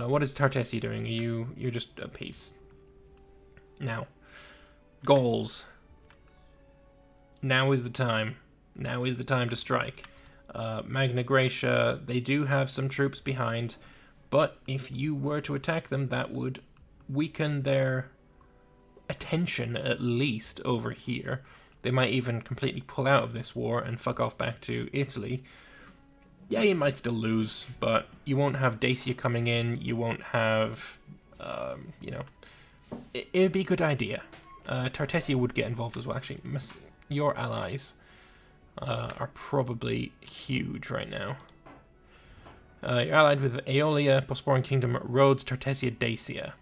What is Tartessi doing? You're just a piece. Now, goals. Now is the time. Now is the time to strike. Magna Graecia, they do have some troops behind, but if you were to attack them, that would weaken their attention, at least, over here. They might even completely pull out of this war and fuck off back to Italy. Yeah, you might still lose, but you won't have Dacia coming in, you won't have, it'd be a good idea. Tartessia would get involved as well, actually. Your allies are probably huge right now. You're allied with Aeolia, Bosporan Kingdom, Rhodes, Tartessia, Dacia.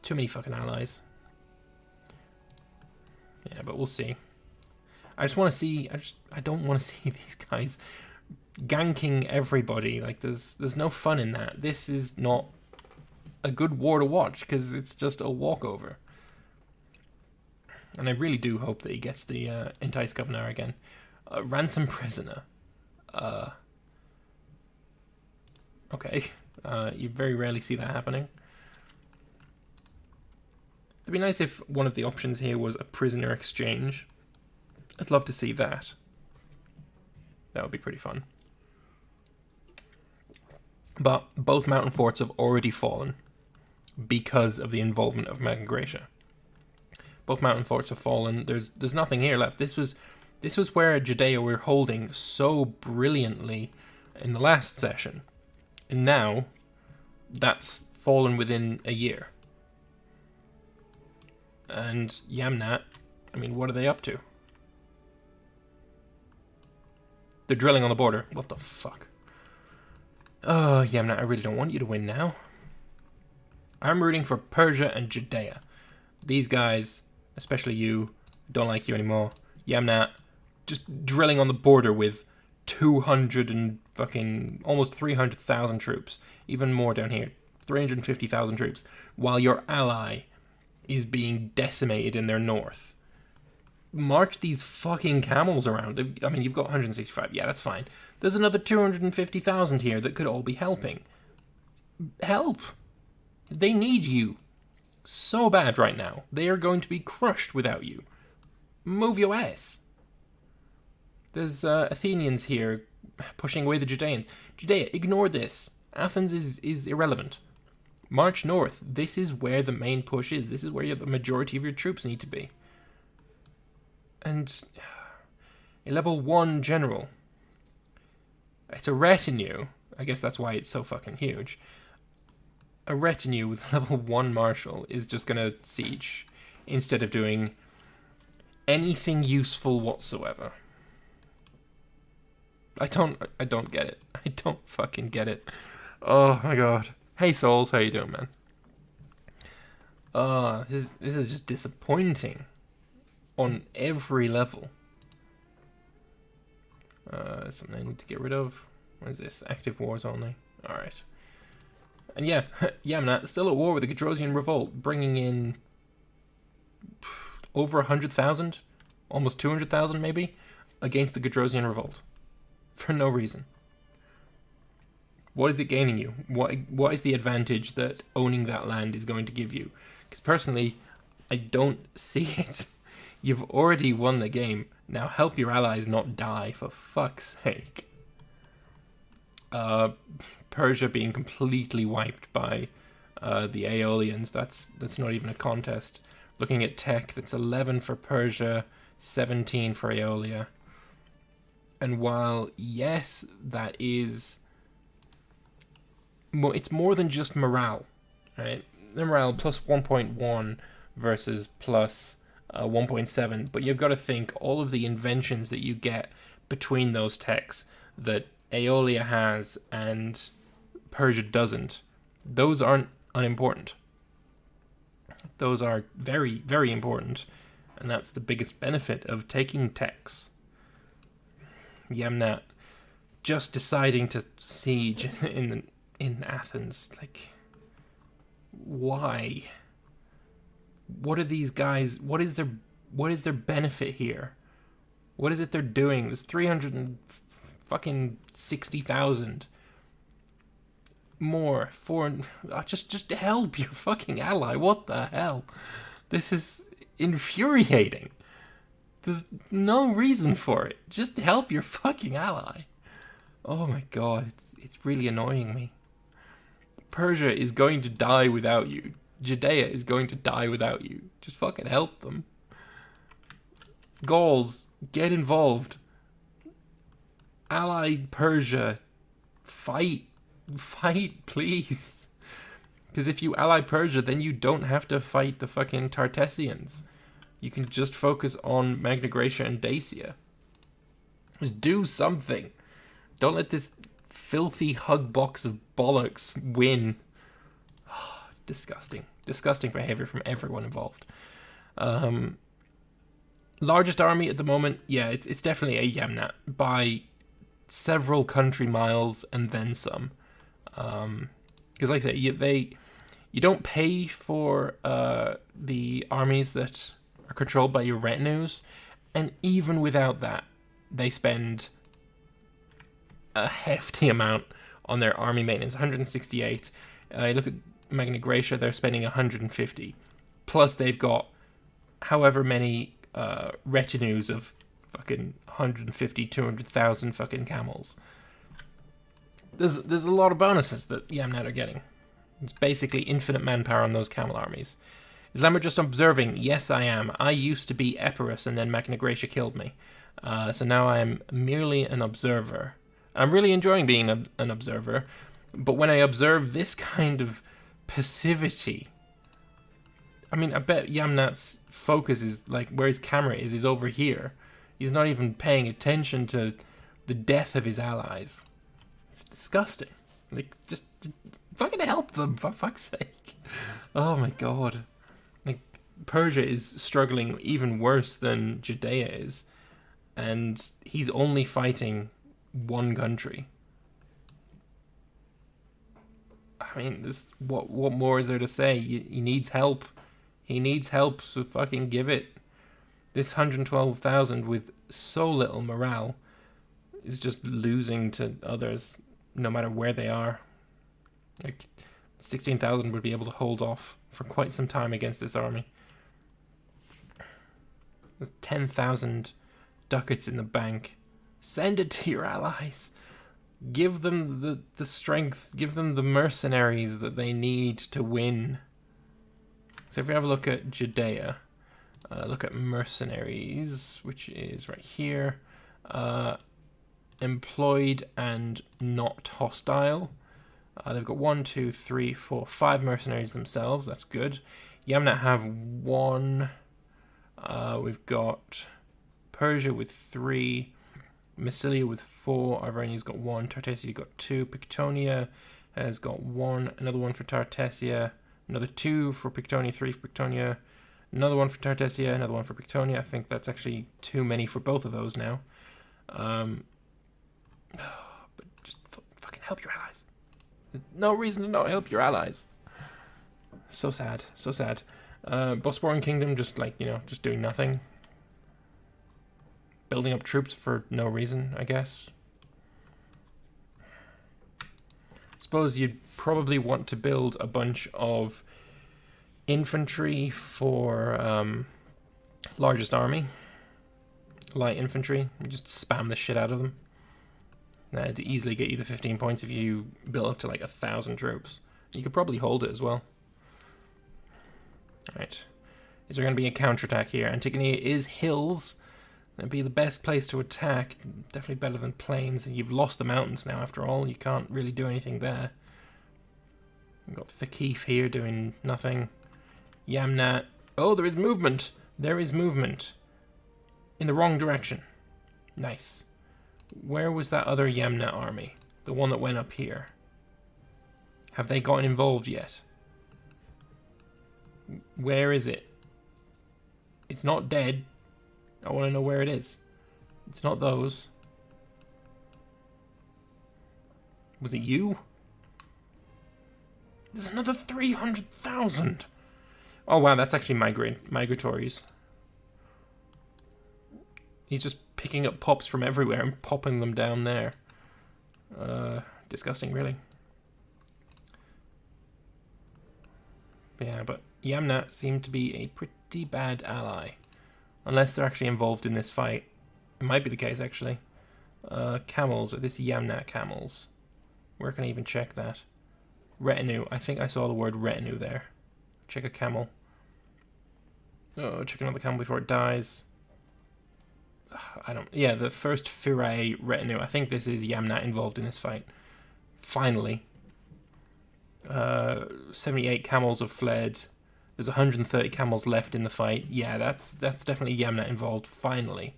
Too many fucking allies. Yeah, but we'll see. I just want to see. I don't want to see these guys ganking everybody. Like, there's no fun in that. This is not a good war to watch because it's just a walkover. And I really do hope that he gets the Entice Governor again. Ransom Prisoner. Okay. You very rarely see that happening. It'd be nice if one of the options here was a prisoner exchange. I'd love to see that. That would be pretty fun. But both mountain forts have already fallen because of the involvement of Magna Graecia. Both mountain forts have fallen. There's nothing here left. This was where Judea were holding so brilliantly in the last session. And now that's fallen within a year. And Yamnat, I mean, what are they up to? They're drilling on the border. What the fuck? Oh, Yamnat, I really don't want you to win now. I'm rooting for Persia and Judea. These guys, especially you, don't like you anymore. Yamnat, just drilling on the border with 200 and fucking almost 300,000 troops. Even more down here. 350,000 troops. While your ally is being decimated in their north. March these fucking camels around. I mean, you've got 165. Yeah, that's fine. There's another 250,000 here that could all be helping. Help! They need you so bad right now. They are going to be crushed without you. Move your ass. There's Athenians here pushing away the Judeans. Judea, ignore this. Athens is irrelevant. March north. This is where the main push is. This is where the majority of your troops need to be. And a level 1 general. It's a retinue. I guess that's why it's so fucking huge. A retinue with level 1 marshal is just gonna siege instead of doing anything useful whatsoever. I don't get it. I don't fucking get it. Oh my god. Hey Souls, how you doing, man? This is just disappointing on every level. Something I need to get rid of. What is this? Active wars only. Alright. And yeah, Yamnat still at war with the Gedrosian revolt, bringing in over 100,000, almost 200,000 maybe, against the Gedrosian revolt. For no reason. What is it gaining you? What is the advantage that owning that land is going to give you? Because personally, I don't see it. You've already won the game. Now help your allies not die, for fuck's sake. Persia being completely wiped by the Aeolians. That's not even a contest. Looking at tech, that's 11 for Persia, 17 for Aeolia. And while, yes, that is... it's more than just morale, right? The morale plus 1.1 versus plus 1.7, but you've got to think all of the inventions that you get between those techs that Aeolia has and Persia doesn't, those aren't unimportant. Those are very, very important, and that's the biggest benefit of taking techs. Yamnat just deciding to siege in Athens, like, why? What are these guys? What is their benefit here? What is it they're doing? There's 360,000. more for... just help your fucking ally. What the hell? This is infuriating. There's no reason for it. Just help your fucking ally. Oh my god, it's really annoying me. Persia is going to die without you. Judea is going to die without you. Just fucking help them. Gauls, get involved. Allied Persia, fight. Fight, please. Because if you ally Persia, then you don't have to fight the fucking Tartessians. You can just focus on Magna Graecia and Dacia. Just do something. Don't let this filthy hug box of bollocks win. Oh, disgusting. Disgusting behavior from everyone involved. Largest army at the moment, yeah, it's definitely a Yamnat by several country miles and then some. Because like I say, you don't pay for the armies that are controlled by your retinues, and even without that, they spend a hefty amount on their army maintenance. 168. Look at Magna Graecia, they're spending 150. Plus they've got however many retinues of fucking 150, 200,000 fucking camels. There's a lot of bonuses that Yamnat are getting. It's basically infinite manpower on those camel armies. Is Lambert just observing? Yes, I am. I used to be Epirus and then Magna Graecia killed me. So now I am merely an observer. I'm really enjoying being an observer, but when I observe this kind of passivity, I mean, I bet Yamnat's focus is, like, where his camera is over here. He's not even paying attention to the death of his allies. It's disgusting. Like, just fucking help them, for fuck's sake. Oh my god. Like, Persia is struggling even worse than Judea is, and he's only fighting one country. I mean, this what more is there to say? He needs help. He needs help, so fucking give it. This 112,000 with so little morale is just losing to others, no matter where they are. Like, 16,000 would be able to hold off for quite some time against this army. There's 10,000 ducats in the bank. Send it to your allies. Give them the strength. Give them the mercenaries that they need to win. So if we have a look at Judea, look at mercenaries, which is right here. Employed and not hostile. They've got 1, 2, 3, 4, 5 mercenaries themselves. That's good. Yamnat have 1. We've got Persia with 3. Massilia with 4. Arvernia's got 1. Tartessia got 2. Pictonia has got 1. Another 1 for Tartessia. Another 2 for Pictonia. 3 for Pictonia. Another 1 for Tartessia. Another 1 for Pictonia. I think that's actually too many for both of those now. But just fucking help your allies. There's no reason to not help your allies. So sad. So sad. Bosporan Kingdom just, like, you know, just doing nothing. Building up troops for no reason, I guess. Suppose you'd probably want to build a bunch of infantry for largest army. Light infantry. And just spam the shit out of them. That'd easily get you the 15 points if you build up to like 1,000 troops. You could probably hold it as well. Alright. Is there going to be a counterattack here? Antigone is hills. That'd be the best place to attack. Definitely better than plains. And you've lost the mountains now, after all. You can't really do anything there. We've got Thakif here doing nothing. Yamnat. Oh, there is movement. There is movement. In the wrong direction. Nice. Where was that other Yamnat army? The one that went up here. Have they gotten involved yet? Where is it? It's not dead. I want to know where it is. It's not those. Was it you? There's another 300,000. Oh wow, that's actually migratories. He's just picking up pops from everywhere and popping them down there. Disgusting, really. Yeah, but Yamnat seem to be a pretty bad ally. Unless they're actually involved in this fight. It might be the case, actually. Camels, or this Yamnat camels. Where can I even check that? Retinue. I think I saw the word retinue there. Check a camel. Oh, check another camel before it dies. I don't... Yeah, the first Pyrrhic retinue. I think this is Yamnat involved in this fight. Finally. 78 camels have fled. There's 130 camels left in the fight. Yeah, that's definitely Yamnat involved, finally.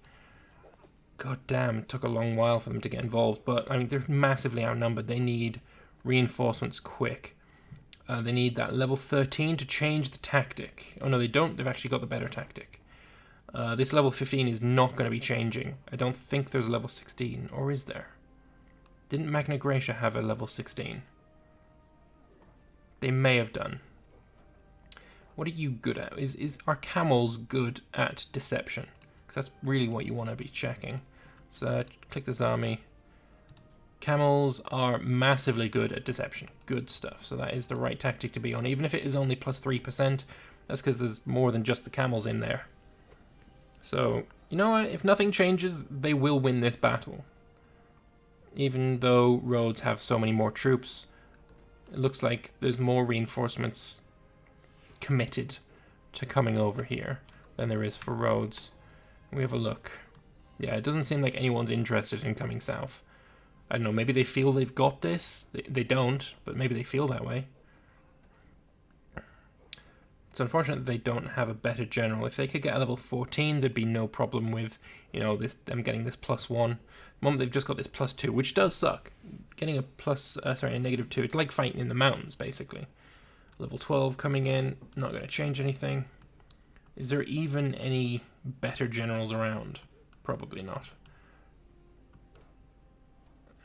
God damn, it took a long while for them to get involved. But, I mean, they're massively outnumbered. They need reinforcements quick. They need that level 13 to change the tactic. Oh, no, they don't. They've actually got the better tactic. This level 15 is not going to be changing. I don't think there's a level 16. Or is there? Didn't Magna Graecia have a level 16? They may have done. What are you good at? Are camels good at deception? Because that's really what you want to be checking. So click this army. Camels are massively good at deception. Good stuff. So that is the right tactic to be on. Even if it is only plus 3%, that's because there's more than just the camels in there. So, you know what? If nothing changes, they will win this battle. Even though Rhodes have so many more troops, it looks like there's more reinforcements committed to coming over here than there is for Rhodes. We have a look. Yeah, it doesn't seem like anyone's interested in coming south. I don't know, maybe they feel they've got this. They don't, but maybe they feel that way. It's unfortunate that they don't have a better general. If they could get a level 14, there'd be no problem with, you know, them getting this +1. The moment they've just got this +2, which does suck. Getting a -2, it's like fighting in the mountains, basically. Level 12 coming in, not going to change anything. Is there even any better generals around? Probably not.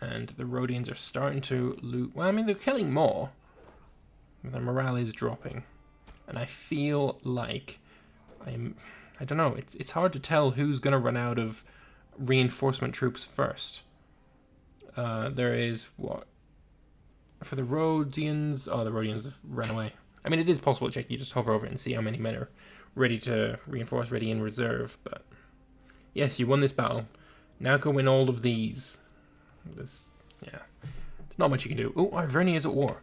And the Rhodians are starting to loot. Well, I mean, they're killing more. Their morale is dropping. And I feel like I don't know, it's hard to tell who's going to run out of reinforcement troops first. There is, what? For the Rhodians... Oh, the Rhodians have run away. I mean, it is possible to check. You just hover over it and see how many men are ready to reinforce, ready in reserve. But yes, you won this battle. Now go win all of these. There's not much you can do. Oh, Arverni is at war.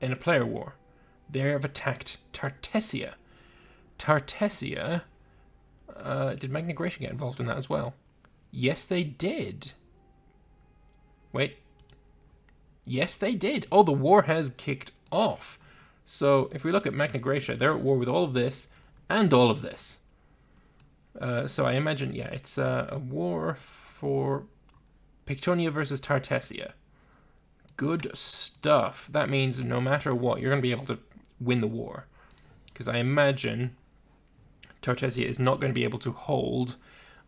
In a player war. They have attacked Tartessia. Tartessia... did Magna Graecia get involved in that as well? Yes, they did. Wait. Yes, they did. Oh, the war has kicked off. So, if we look at Magna Graecia, they're at war with all of this and all of this. So I imagine, yeah, it's a war for Pictonia versus Tartessia. Good stuff. That means no matter what, you're going to be able to win the war. Because I imagine Tartessia is not going to be able to hold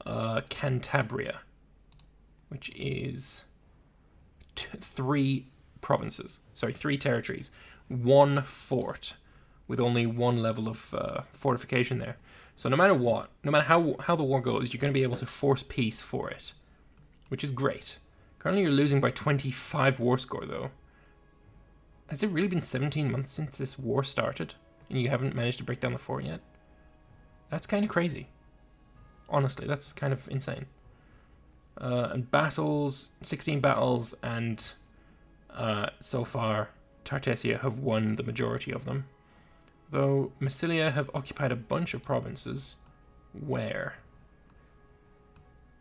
Cantabria, which is three territories, one fort with only one level of fortification there. So no matter what, no matter how the war goes, you're going to be able to force peace for it, which is great. Currently you're losing by 25 war score though. Has it really been 17 months since this war started and you haven't managed to break down the fort yet? That's kind of crazy. Honestly, that's kind of insane. And battles, 16 battles, and so far Tartessia have won the majority of them. Though Massilia have occupied a bunch of provinces. Where?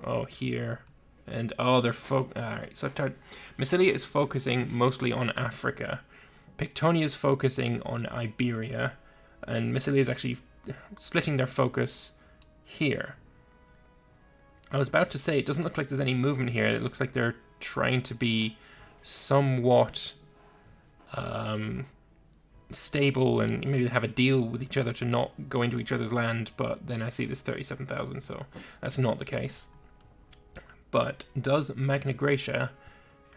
Oh, here. And, oh, they're alright, so Massilia is focusing mostly on Africa. Pictonia is focusing on Iberia. And Massilia is actually splitting their focus here. I was about to say, it doesn't look like there's any movement here. It looks like they're trying to be somewhat stable and maybe have a deal with each other to not go into each other's land, but then I see this 37,000, so that's not the case. But does Magna Graecia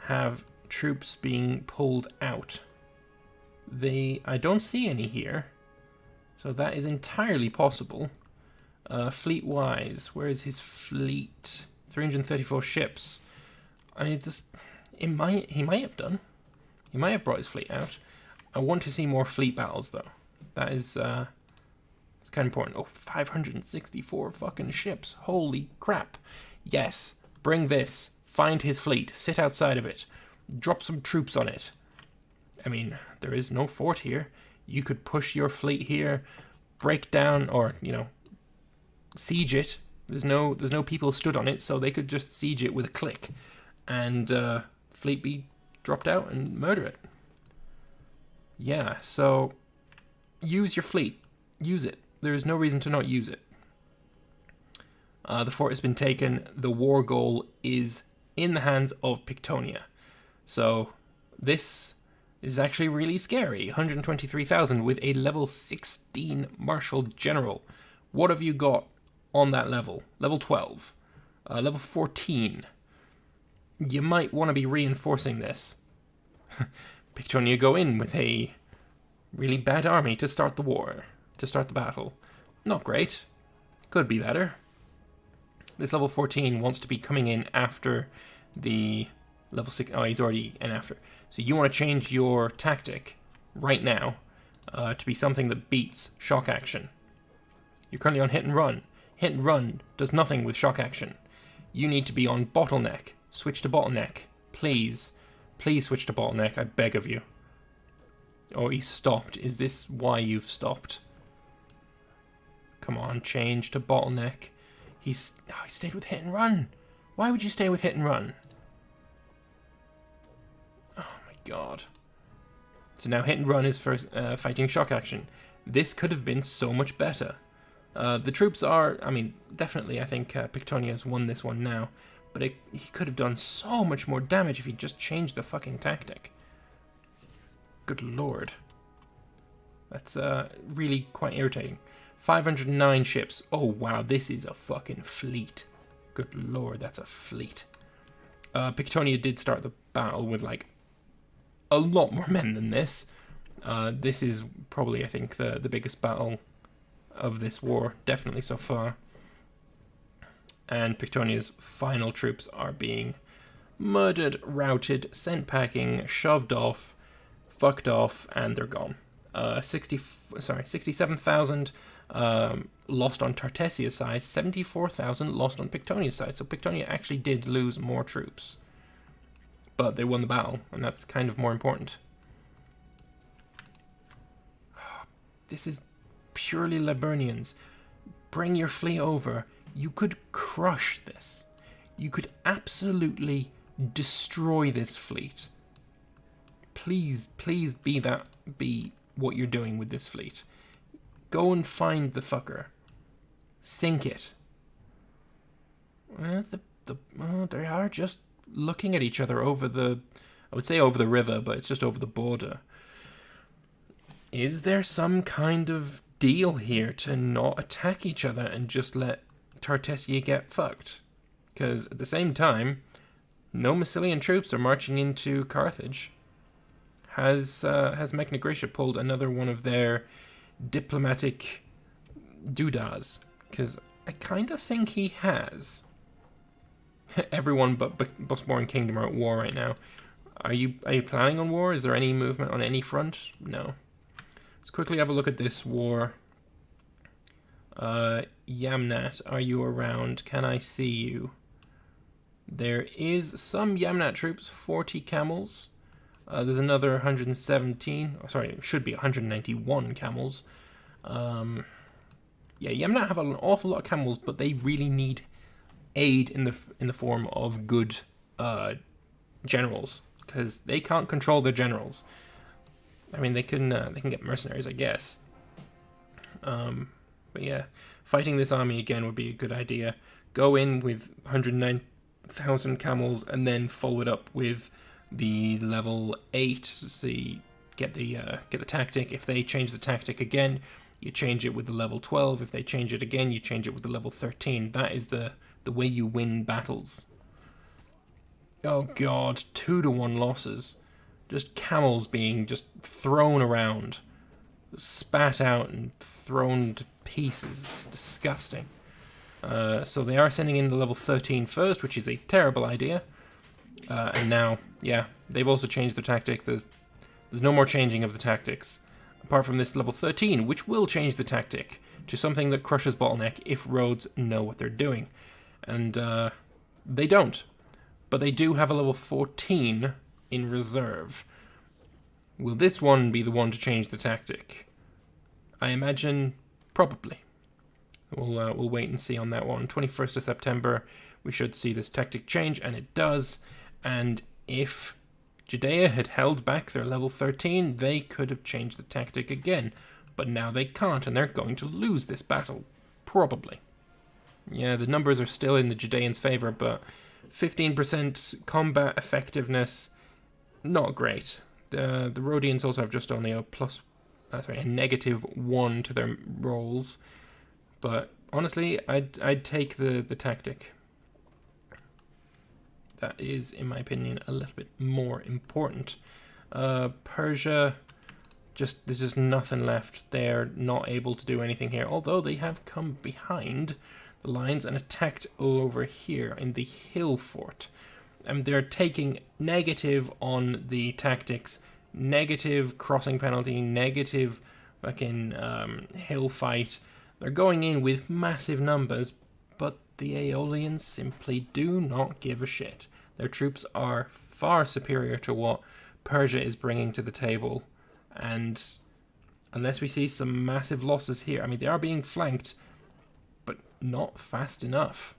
have troops being pulled out? I don't see any here, so that is entirely possible. Fleet-wise, where is his fleet? 334 ships. I mean, he might have done. He might have brought his fleet out. I want to see more fleet battles, though. That is, it's kind of important. Oh, 564 fucking ships. Holy crap. Yes, bring this. Find his fleet. Sit outside of it. Drop some troops on it. I mean, there is no fort here. You could push your fleet here, break down, or, you know, siege it. There's no people stood on it, so they could just siege it with a click. And fleet be dropped out and murder it. Yeah, so use your fleet. Use it. There is no reason to not use it. The fort has been taken. The war goal is in the hands of Pictonia. So this is actually really scary. 123,000 with a level 16 Marshal General. What have you got on that level? Level 12. Level 14. You might want to be reinforcing this. Pictonia go in with a really bad army to start the war. To start the battle. Not great. Could be better. This level 14 wants to be coming in after the level 6. Oh, he's already in after. So you want to change your tactic right now to be something that beats shock action. You're currently on hit and run. Hit and run does nothing with shock action. You need to be on bottleneck. Switch to bottleneck. Please. Please switch to bottleneck. I beg of you. Oh, he stopped. Is this why you've stopped? Come on, change to bottleneck. He stayed with hit and run. Why would you stay with hit and run? Oh my god. So now hit and run is for fighting shock action. This could have been so much better. The troops are, I mean, definitely I think Pictonia has won this one now. But he could have done so much more damage if he just changed the fucking tactic. Good lord. That's really quite irritating. 509 ships. Oh, wow, this is a fucking fleet. Good lord, that's a fleet. Pictonia did start the battle with, like, a lot more men than this. This is probably, I think, the biggest battle of this war, definitely so far. And Pictonia's final troops are being murdered, routed, sent packing, shoved off, fucked off, and they're gone. 67,000 lost on Tartessia's side, 74,000 lost on Pictonia's side. So Pictonia actually did lose more troops. But they won the battle, and that's kind of more important. This is purely Liburnians. Bring your fleet over. You could crush this. You could absolutely destroy this fleet. Please, please be what you're doing with this fleet. Go and find the fucker. Sink it. Well, they are just looking at each other over the, I would say over the river, but it's just over the border. Is there some kind of deal here to not attack each other and just let Tartessia get fucked? Because at the same time, no Massilian troops are marching into Carthage. Has Magna Graecia pulled another one of their diplomatic doodahs? Because I kind of think he has. Everyone but Bosporan Kingdom are at war right now. Are you planning on war? Is there any movement on any front? No. Let's quickly have a look at this war. Yamnat, are you around? Can I see you? There is some Yamnat troops, 40 camels. There's another 117. Oh, sorry, it should be 191 camels. Yeah, Yamnat have an awful lot of camels, but they really need aid in the form of good generals, because they can't control their generals. I mean, they can get mercenaries, I guess. But yeah, fighting this army again would be a good idea. Go in with 109,000 camels and then follow it up with the level 8. See, get the tactic. If they change the tactic again, you change it with the level 12. If they change it again, you change it with the level 13. That is the way you win battles. Oh god, 2-1 losses. Just camels being just thrown around, spat out and thrown to pieces. It's disgusting. So they are sending in the level 13 first, which is a terrible idea. And now, yeah, they've also changed their tactic. There's no more changing of the tactics. apart from this level 13, which will change the tactic to something that crushes bottleneck if roads know what they're doing. And they don't. But they do have a level 14 in reserve. Will this one be the one to change the tactic? I imagine probably. We'll wait and see on that one. 21st of September, we should see this tactic change, and it does. And if Judea had held back their level 13, they could have changed the tactic again. But now they can't, and they're going to lose this battle. Probably. Yeah, the numbers are still in the Judeans' favor, but 15% combat effectiveness, not great. The Rhodians also have just only a -1 to their rolls. But honestly, I'd take the tactic. That is, in my opinion, a little bit more important. Persia, there's just nothing left. They're not able to do anything here, although they have come behind the lines and attacked over here in the hill fort. And they're taking negative on the tactics, negative crossing penalty, negative fucking hill fight. They're going in with massive numbers, but the Aeolians simply do not give a shit. Their troops are far superior to what Persia is bringing to the table, and unless we see some massive losses here, I mean, they are being flanked, but not fast enough.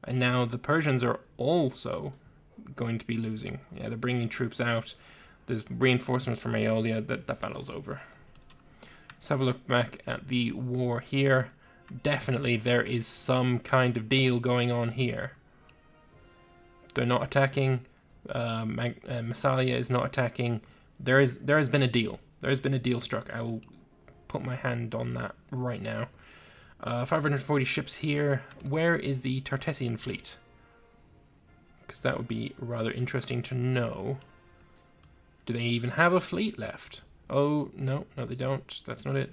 And now the Persians are also going to be losing. Yeah, they're bringing troops out. There's reinforcements from Aeolia. That battle's over. Let's have a look back at the war here. Definitely there is some kind of deal going on here. They're not attacking. Massalia is not attacking. There has been a deal. There has been a deal struck. I will put my hand on that right now. 540 ships here. Where is the Tartessian fleet? Because that would be rather interesting to know. Do they even have a fleet left? Oh, no, they don't. That's not it.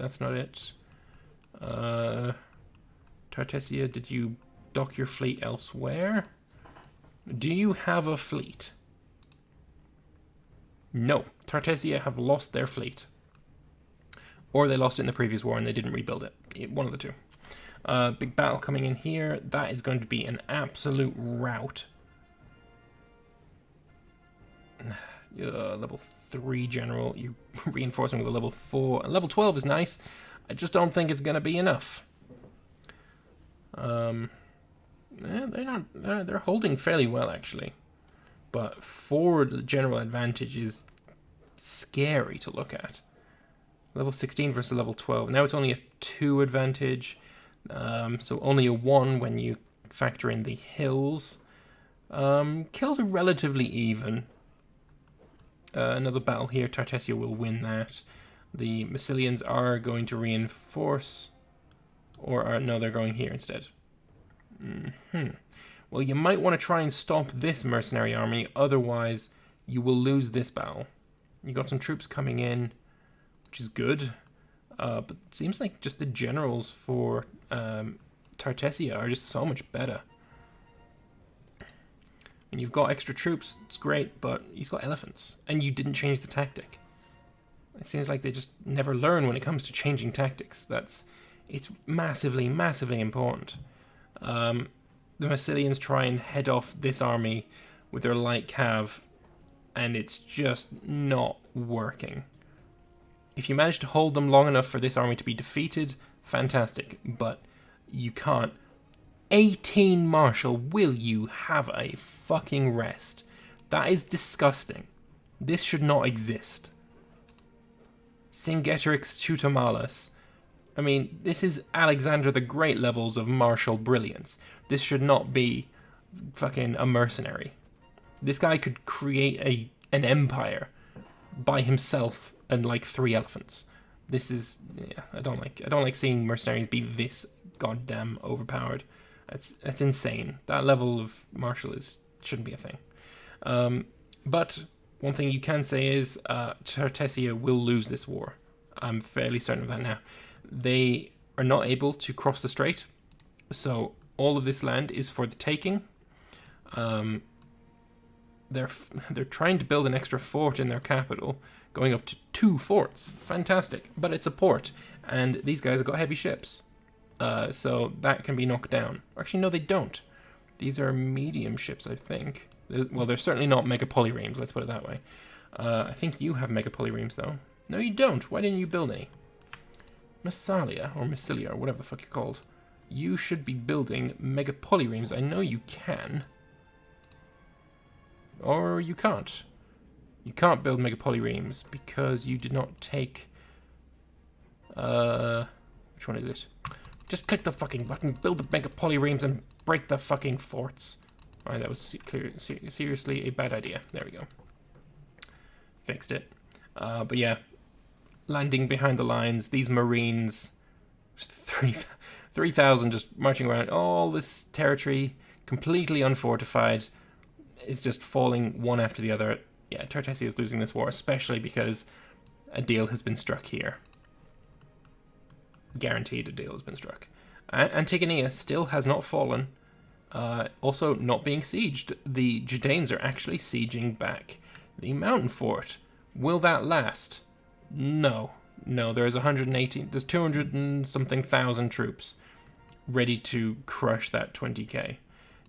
Tartessia, did you dock your fleet elsewhere? Do you have a fleet? No. Tartessia have lost their fleet. Or they lost it in the previous war and they didn't rebuild it. One of the two. Big battle coming in here. That is going to be an absolute rout. Level 3 general. You reinforcing with a level 4. And level 12 is nice. I just don't think it's going to be enough. They're holding fairly well, actually. But forward general advantage is scary to look at. Level 16 versus level 12. Now it's only a 2 advantage. So only a 1 when you factor in the hills. Kills are relatively even. Another battle here. Tartessia will win that. The Massilians are going to reinforce. No, they're going here instead. Well, you might want to try and stop this mercenary army. Otherwise, you will lose this battle. You got some troops coming in, which is good. But it seems like just the generals for Tartessia are just so much better. And you've got extra troops, it's great, but he's got elephants. And you didn't change the tactic. It seems like they just never learn when it comes to changing tactics. It's massively, massively important. The Massilians try and head off this army with their light cav, and it's just not working. If you manage to hold them long enough for this army to be defeated, fantastic, but you can't. 18 Marshal, will you have a fucking rest? That is disgusting. This should not exist. Cingetorix Tutomalus. I mean, this is Alexander the Great levels of martial brilliance. This should not be fucking a mercenary. This guy could create an empire by himself and like 3 elephants. This is, yeah, I don't like seeing mercenaries be this goddamn overpowered. That's insane. That level of martial shouldn't be a thing. But one thing you can say is Tartessia will lose this war. I'm fairly certain of that now. They are not able to cross the strait, so all of this land is for the taking. They're trying to build an extra fort in their capital going up to 2 forts. Fantastic. But it's a port, and these guys have got heavy ships. So that can be knocked down. Actually, no, they don't. These are medium ships, I think. Well, they're certainly not mega polyremes, let's put it that way. I think you have mega polyremes, though. No, you don't. Why didn't you build any? Massalia, or Massilia, or whatever the fuck you're called. You should be building mega polyremes. I know you can. Or you can't. You can't build mega polyremes because you did not take... which one is it? Just click the fucking button, build the mega polyremes, and break the fucking forts. Alright, that was seriously a bad idea. There we go. Fixed it. But yeah, landing behind the lines, these marines, 3,000 just marching around all this territory, completely unfortified, is just falling one after the other. Yeah, Tartessia is losing this war, especially because a deal has been struck here. Guaranteed a deal has been struck. Antigoniea still has not fallen. Also not being sieged. The Judanes are actually sieging back the mountain fort. Will that last? No. No, there's 118, there's 200 and something thousand troops ready to crush that 20k.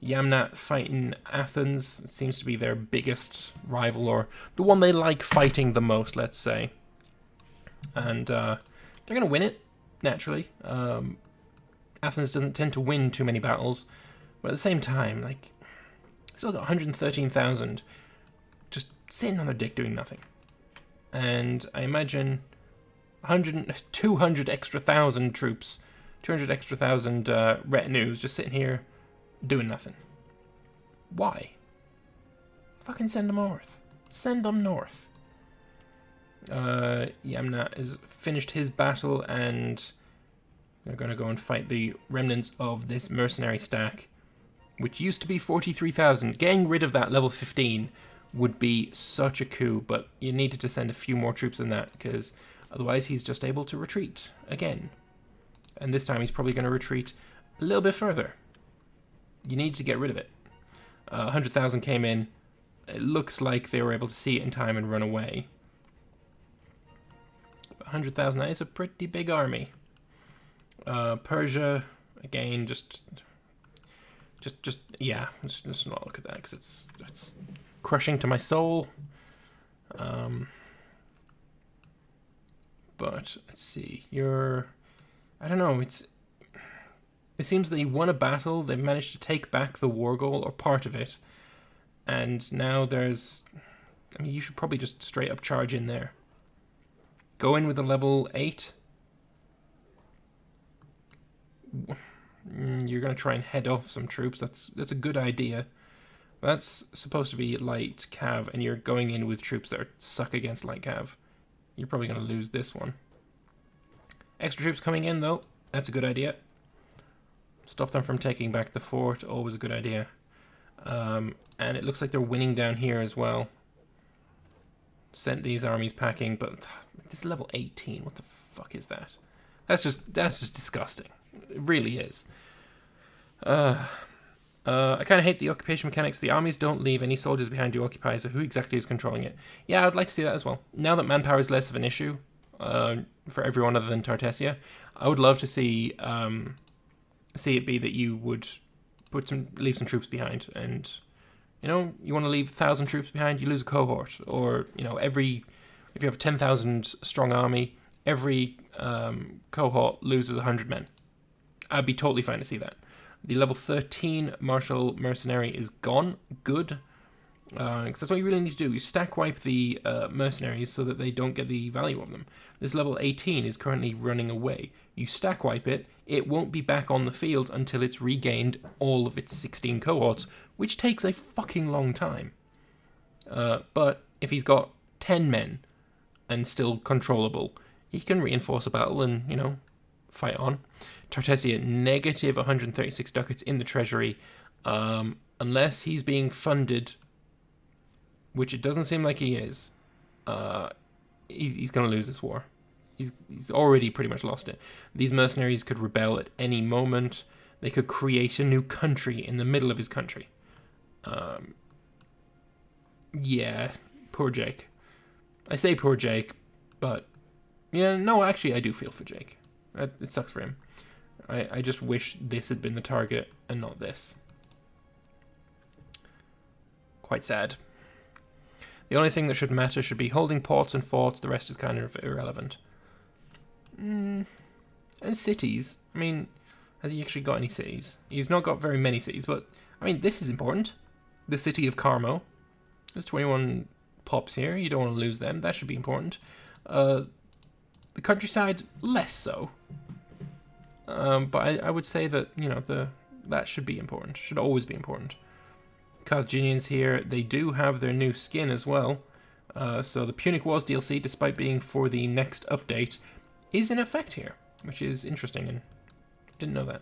Yamnat fighting Athens. It seems to be their biggest rival, or the one they like fighting the most, let's say. And they're going to win it, naturally. Athens doesn't tend to win too many battles, but at the same time, like, still got 113,000 just sitting on their dick doing nothing. And I imagine 200 extra thousand troops, 200 extra thousand retinues just sitting here doing nothing. Why? Fucking send them north. Send them north. Yamnat has finished his battle, and they're going to go and fight the remnants of this mercenary stack, which used to be 43,000. Getting rid of that level 15 would be such a coup, but you needed to send a few more troops than that, because otherwise he's just able to retreat again. And this time he's probably going to retreat a little bit further. You need to get rid of it. 100,000 came in. It looks like they were able to see it in time and run away. 100,000, that is a pretty big army. Persia, again, just yeah, let's not look at that, because it's crushing to my soul. But let's see, I don't know, it seems that you won a battle, they managed to take back the war goal, or part of it, and now there's, I mean, you should probably just straight up charge in there. Go in with a level 8. You're going to try and head off some troops. That's a good idea. That's supposed to be light cav, and you're going in with troops that suck against light cav. You're probably going to lose this one. Extra troops coming in, though. That's a good idea. Stop them from taking back the fort. Always a good idea. And it looks like they're winning down here as well. Sent these armies packing, but this is level 18. What the fuck is that? That's just disgusting. It really is. I kind of hate the occupation mechanics. The armies don't leave any soldiers behind to occupy, so who exactly is controlling it? Yeah, I would like to see that as well. Now that manpower is less of an issue for everyone other than Tartessia, I would love to see it be that you would leave some troops behind, and you know, you want to leave 1,000 troops behind, you lose a cohort, or you know, if you have a 10,000 strong army, every cohort loses 100 men. I'd be totally fine to see that. The level 13 martial mercenary is gone. Good. Because that's what you really need to do. You stack wipe the mercenaries so that they don't get the value of them. This level 18 is currently running away. You stack wipe it, it won't be back on the field until it's regained all of its 16 cohorts, which takes a fucking long time. But if he's got 10 men and still controllable, he can reinforce a battle and, you know, fight on. Tartessia, negative 136 ducats in the treasury. Unless he's being funded, which it doesn't seem like he is, he's going to lose this war. He's already pretty much lost it. These mercenaries could rebel at any moment. They could create a new country in the middle of his country. Yeah, poor Jake. I say poor Jake, but yeah, no, actually I do feel for Jake. It sucks for him. I just wish this had been the target and not this. Quite sad. The only thing that should matter should be holding ports and forts. The rest is kind of irrelevant. And cities. I mean, has he actually got any cities? He's not got very many cities, but I mean, this is important. The city of Carmo. There's 21 pops here. You don't want to lose them. That should be important. The countryside, less so. But I would say that, you know, that should be important. Should always be important. Carthaginians here, they do have their new skin as well. So the Punic Wars DLC, despite being for the next update, is in effect here, which is interesting, and didn't know that.